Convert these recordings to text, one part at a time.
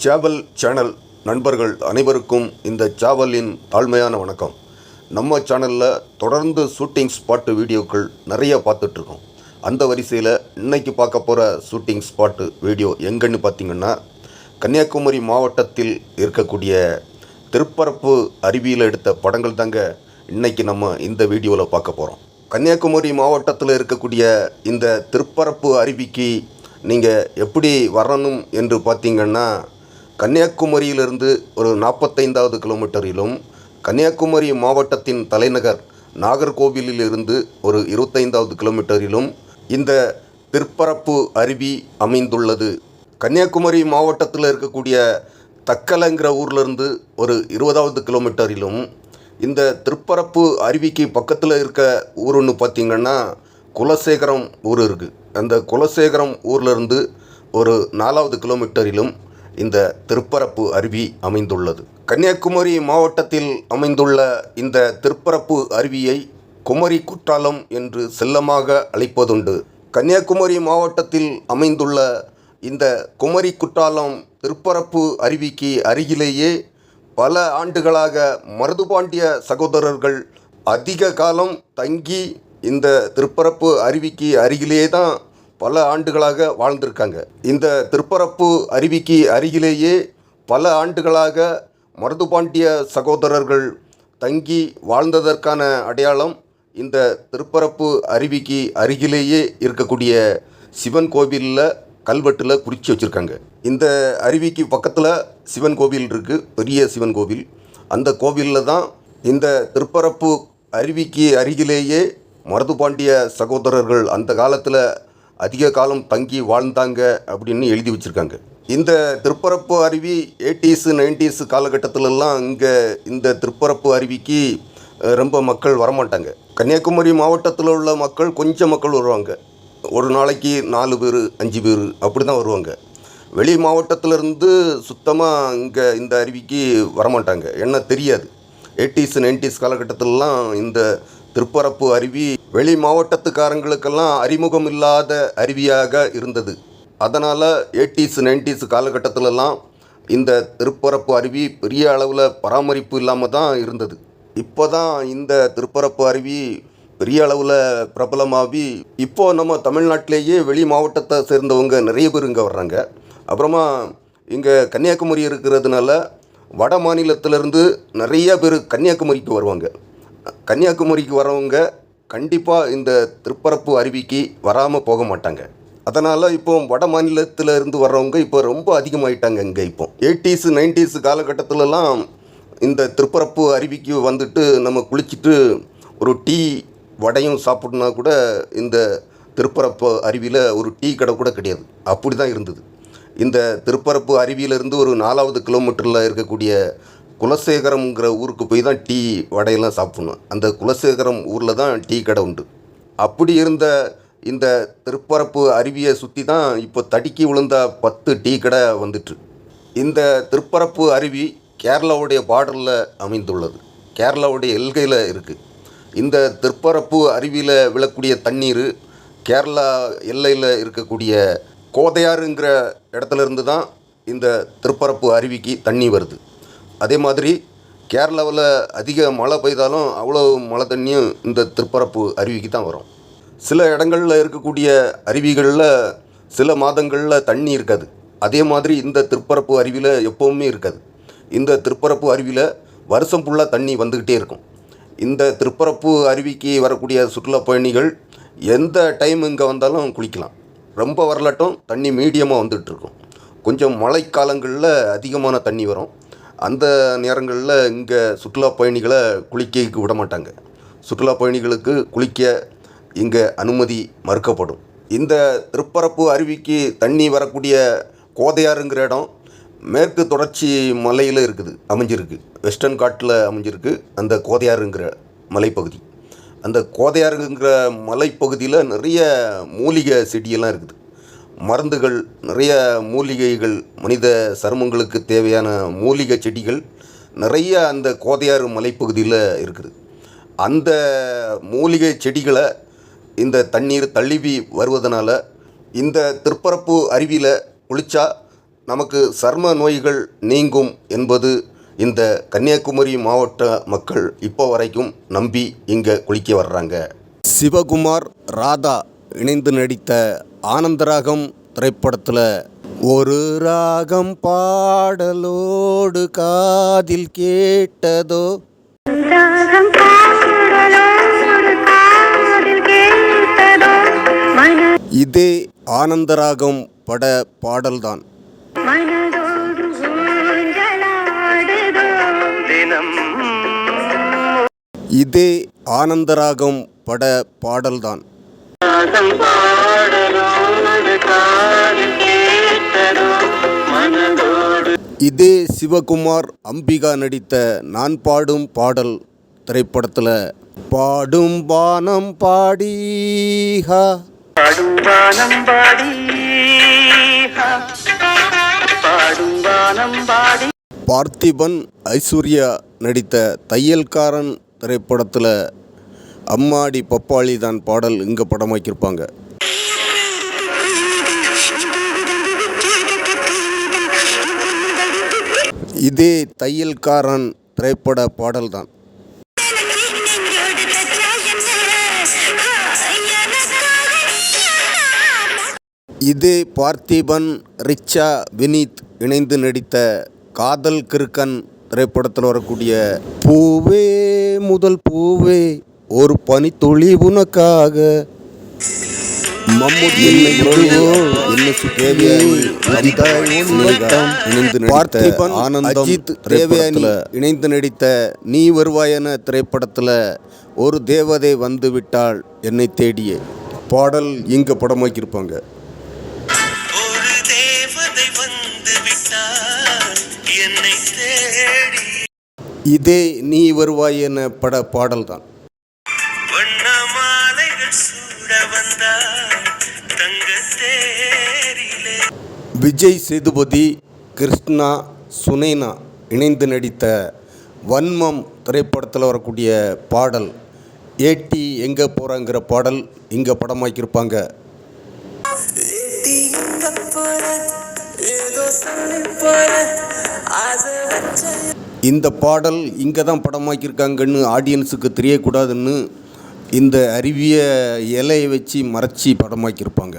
சேவல் சேனல் நண்பர்கள் அனைவருக்கும் இந்த சேவலின் தாழ்மையான வணக்கம். நம்ம சேனலில் தொடர்ந்து ஷூட்டிங் ஸ்பாட்டு வீடியோக்கள் நிறைய பார்த்துட்ருக்கோம். அந்த வரிசையில் இன்றைக்கி பார்க்க போகிற ஷூட்டிங் ஸ்பாட்டு வீடியோ எங்கன்னு பார்த்திங்கன்னா, கன்னியாகுமரி மாவட்டத்தில் இருக்கக்கூடிய திருப்பரப்பு அருவியில் எடுத்த படங்கள் தாங்க இன்றைக்கி நம்ம இந்த வீடியோவில் பார்க்க போகிறோம். கன்னியாகுமரி மாவட்டத்தில் இருக்கக்கூடிய இந்த திருப்பரப்பு அருவிக்கு நீங்கள் எப்படி வரணும் என்று பார்த்திங்கன்னா, கன்னியாகுமரியிலிருந்து ஒரு 45வது கிலோமீட்டரிலும், கன்னியாகுமரி மாவட்டத்தின் தலைநகர் நாகர்கோவிலிருந்து ஒரு 25வது கிலோமீட்டரிலும் இந்த திருப்பரப்பு அருவி அமைந்துள்ளது. கன்னியாகுமரி மாவட்டத்தில் இருக்கக்கூடிய தக்கலைங்கிற ஊர்லேருந்து ஒரு 20வது கிலோமீட்டரிலும், இந்த திருப்பரப்பு அருவிக்கு பக்கத்தில் இருக்க ஊருன்னு பார்த்திங்கன்னா குலசேகரம் ஊர் இருக்குது. அந்த குலசேகரம் ஊர்லேருந்து ஒரு 4வது கிலோமீட்டரிலும் இந்த திருப்பரப்பு அருவி அமைந்துள்ளது. கன்னியாகுமரி மாவட்டத்தில் அமைந்துள்ள இந்த திருப்பரப்பு அருவியை குமரி குற்றாலம் என்று செல்லமாக அழைப்பதுண்டு. கன்னியாகுமரி மாவட்டத்தில் அமைந்துள்ள இந்த குமரி குற்றாலம் திருப்பரப்பு அருவிக்கு அருகிலேயே பல ஆண்டுகளாக மருதுபாண்டிய சகோதரர்கள் அதிக காலம் தங்கி இந்த திருப்பரப்பு அருவிக்கு அருகிலேயே தான் பல ஆண்டுகளாக வாழ்ந்திருக்காங்க. இந்த திருப்பரப்பு அருவிக்கு அருகிலேயே பல ஆண்டுகளாக மருதுபாண்டிய சகோதரர்கள் தங்கி வாழ்ந்ததற்கான அடையாளம் இந்த திருப்பரப்பு அருவிக்கு அருகிலேயே இருக்கக்கூடிய சிவன் கோவிலில் கல்வெட்டில் குறித்து வச்சுருக்காங்க. இந்த அருவிக்கு பக்கத்தில் சிவன் கோவில் இருக்குது, பெரிய சிவன் கோவில். அந்த கோவிலில் தான் இந்த திருப்பரப்பு அருவிக்கு அருகிலேயே மருதுபாண்டிய சகோதரர்கள் அந்த காலத்தில் அதிக காலம் தங்கி வாழ்ந்தாங்க அப்படின்னு எழுதி வச்சுருக்காங்க. இந்த திருப்பரப்பு அருவி 80s 90s காலகட்டத்திலலாம் இங்கே இந்த திருப்பரப்பு அருவிக்கு ரொம்ப மக்கள் வரமாட்டாங்க. கன்னியாகுமரி மாவட்டத்தில் உள்ள மக்கள் கொஞ்சம் மக்கள் வருவாங்க. ஒரு நாளைக்கு 4 பேர் 5 பேர் அப்படி தான் வருவாங்க. வெளி மாவட்டத்திலேருந்து சுத்தமாக இங்கே இந்த அருவிக்கு வரமாட்டாங்க. என்ன தெரியாது. 80s 90s காலகட்டத்திலலாம் இந்த திருப்பரப்பு அருவி வெளி மாவட்டத்துக்காரங்களுக்கெல்லாம் அறிமுகம் இல்லாத அருவியாக இருந்தது. அதனால் 80s 90s காலகட்டத்திலலாம் இந்த திருப்பரப்பு அருவி பெரிய அளவில் பராமரிப்பு இல்லாமல் தான் இருந்தது. இப்போ தான் இந்த திருப்பரப்பு அருவி பெரிய அளவில் பிரபலமாகி இப்போது நம்ம தமிழ்நாட்டிலேயே வெளி மாவட்டத்தை சேர்ந்தவங்க நிறைய பேர் இங்கே வர்றாங்க. அப்புறமா இங்கே கன்னியாகுமரி இருக்கிறதுனால வட மாநிலத்திலேருந்து நிறைய பேர் கன்னியாகுமரிக்கு வருவாங்க. கன்னியாகுமரிக்கு வரவங்க கண்டிப்பாக இந்த திருப்பரப்பு அருவிக்கு வராமல் போக மாட்டாங்க. அதனால் இப்போ வட மாநிலத்தில் இருந்து வர்றவங்க இப்போ ரொம்ப அதிகமாகிட்டாங்க. இங்கே இப்போ 80s 90s காலகட்டத்திலலாம் இந்த திருப்பரப்பு அருவிக்கு வந்துட்டு நம்ம குளிச்சுட்டு ஒரு டீ வடையும் சாப்பிட்னா கூட இந்த திருப்பரப்பு அருவியில் ஒரு டீ கடை கூட கிடையாது. அப்படி தான் இருந்தது. இந்த திருப்பரப்பு அருவியிலேருந்து ஒரு 4வது கிலோமீட்டரில் இருக்கக்கூடிய குலசேகரம்ங்கிற ஊருக்கு போய் தான் டீ வடையெல்லாம் சாப்பிட்ணும். அந்த குலசேகரம் ஊரில் தான் டீ கடை உண்டு. அப்படி இருந்த இந்த திருப்பரப்பு அருவியை சுற்றி தான் இப்போ தடுக்கி விழுந்த 10 டீ கடை வந்துட்டு. இந்த திருப்பரப்பு அருவி கேரளாவுடைய பார்டரில் அமைந்துள்ளது. கேரளாவுடைய எல்கையில் இருக்குது. இந்த திருப்பரப்பு அருவியில் விழக்கூடிய தண்ணீர் கேரளா எல்லையில் இருக்கக்கூடிய கோதையாறுங்கிற இடத்துலேருந்து தான் இந்த திருப்பரப்பு அருவிக்கு தண்ணி வருது. அதே மாதிரி கேரளாவில் அதிக மழை பெய்தாலும் அவ்வளோ மழை தண்ணியும் இந்த திருப்பரப்பு அருவிக்கு தான் வரும். சில இடங்களில் இருக்கக்கூடிய அருவிகளில் சில மாதங்களில் தண்ணி இருக்காது. அதே மாதிரி இந்த திருப்பரப்பு அருவியில் எப்போவுமே இருக்காது. இந்த திருப்பரப்பு அருவியில் வருஷம் ஃபுல்லாக தண்ணி வந்துக்கிட்டே இருக்கும். இந்த திருப்பரப்பு அருவிக்கு வரக்கூடிய சுற்றுலா பயணிகள் எந்த டைம் இங்கே வந்தாலும் குளிக்கலாம். ரொம்ப வரலாட்டும் தண்ணி மீடியமாக வந்துகிட்ருக்கும். கொஞ்சம் மழைக்காலங்களில் அதிகமான தண்ணி வரும். அந்த நேரங்களில் இங்கே சுற்றுலா பயணிகளை குளிக்க விட மாட்டாங்க. சுற்றுலா பயணிகளுக்கு குளிக்க இங்கே அனுமதி மறுக்கப்படும். இந்த திருப்பரப்பு அருவிக்கு தண்ணி வரக்கூடிய கோதையாறுங்கிற இடம் மேற்கு தொடர்ச்சி மலையில் அமைஞ்சிருக்கு. வெஸ்டர்ன் காட்டில் அமைஞ்சிருக்கு அந்த கோதையாறுங்கிற மலைப்பகுதி. அந்த கோதையாறுங்கிற மலைப்பகுதியில் நிறைய மூலிகை செடியெல்லாம் இருக்குது. மருந்துகள், நிறைய மூலிகைகள், மனித சருமங்களுக்கு தேவையான மூலிகை செடிகள் நிறைய அந்த கோதையாறு மலைப்பகுதியில் இருக்குது. அந்த மூலிகை செடிகளை இந்த தண்ணீர் தழுவி வருவதனால இந்த திருப்பரப்பு அருவியில் குளித்தா நமக்கு சர்ம நோய்கள் நீங்கும் என்பது இந்த கன்னியாகுமரி மாவட்ட மக்கள் இப்போ வரைக்கும் நம்பி இங்கே குளிக்க வர்றாங்க. சிவகுமார், ராதா இணைந்து நடித்த ஆனந்தராகம் திரைப்படத்தில் ஒரு ராகம் பாடலோடு காதில் கேட்டதோ, இதே ஆனந்தராகம் பட பாடல்தான். இதே ஆனந்தராகம் பட பாடல்தான். இதே சிவகுமார், அம்பிகா நடித்த நான் பாடும் பாடல் திரைப்படத்தில் பாடும் வானம் பாடி ஹா, பாடும் வானம் பாடி ஹா, பாடும் வானம் பாடி. பார்த்திபன், ஐஸ்வர்யா நடித்த தையல்காரன் திரைப்படத்தில் அம்மாடி பப்பாளி தான் பாடல் இங்கே படமாக்கியிருப்பாங்க. இதே தையல்காரன் திரைப்பட பாடல்தான். இதே பார்த்திபன், ரிச்சா, வினீத் இணைந்து நடித்த காதல் கிறுக்கன் திரைப்படத்தில் வரக்கூடிய பூவே முதல் பூவே ஒரு பனித்துளி உனக்காக, மம்முட்டி, பார்த்திபன், அஜித், தேவயானி இணைந்து நடித்த நீ வருவாயன திரைப்படத்தில் ஒரு தேவதை வந்து விட்டாள் என்னை தேடிய பாடல் இங்கே படமாக்கியிருப்பாங்க. இதே நீ வருவாய் என பட பாடல்தான். விஜய் சேதுபதி, கிருஷ்ணா, சுனைனா இணைந்து நடித்த வன்மம் திரைப்படத்தில் வரக்கூடிய பாடல் ஏட்டி எங்கே போகிறாங்கிற பாடல் இங்கே படமாக்கியிருப்பாங்க. இந்த பாடல் இங்கே தான் படமாக்கியிருக்காங்கன்னு ஆடியன்ஸுக்கு தெரியக்கூடாதுன்னு இந்த அருவிய இலையை வச்சு மறைச்சி படமாக்கியிருப்பாங்க.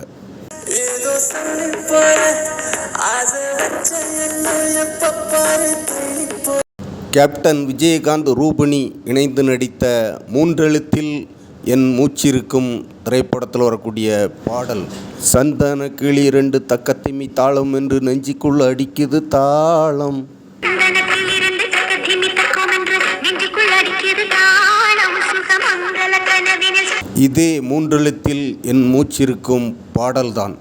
கேப்டன் விஜயகாந்த், ரூபினி இணைந்து நடித்த மூன்றெழுத்தில் என் மூச்சிருக்கும் திரைப்படத்தில் வரக்கூடிய பாடல் சந்தன கிளி ரெண்டு தக்கத்திமி தாளம் என்று நெஞ்சுக்குள்ள அடிக்குது தாளம். இதே மூன்றெழுத்தில் என் மூச்சிருக்கும் பாடல்தான்.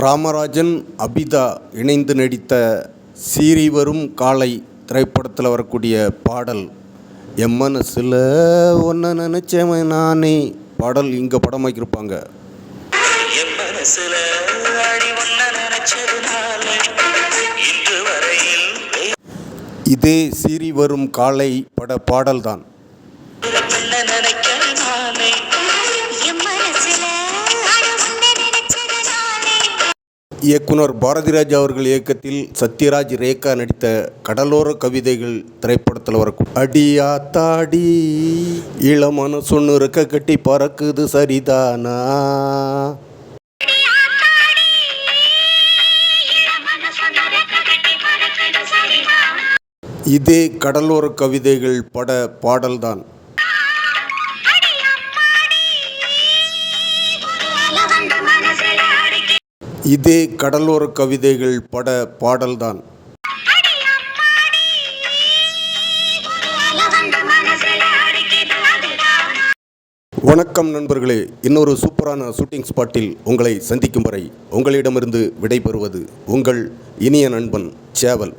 ராமராஜன், அபிதா இணைந்து நடித்த சீறி வரும் காலை திரைப்படத்தில் வரக்கூடிய பாடல் என் மனசில் ஒன்ன நினைச்சவன் நானே பாடல் இங்கே படமாக்கியிருப்பாங்க. இதே சீறி வரும் காலை பட பாடல்தான். இயக்குனர் பாரதிராஜா அவர்கள் இயக்கத்தில் சத்யராஜ் ரேகா நடித்த கடலோர கவிதைகள் திரைப்படத்தில் வரக்கும் அடியா தாடி இளமன சொன்னு ரெக்க கட்டி பறக்குது சரிதானா. இதே கடலோர கவிதைகள் பட பாடல்தான். இதே கடலோர கவிதைகள் பட பாடல்தான். வணக்கம் நண்பர்களே, இன்னொரு சூப்பரான ஷூட்டிங் ஸ்பாட்டில் உங்களை சந்திக்கும் வரை உங்களிடமிருந்து விடைபெறுவது உங்கள் இனிய நண்பன் சேவல்.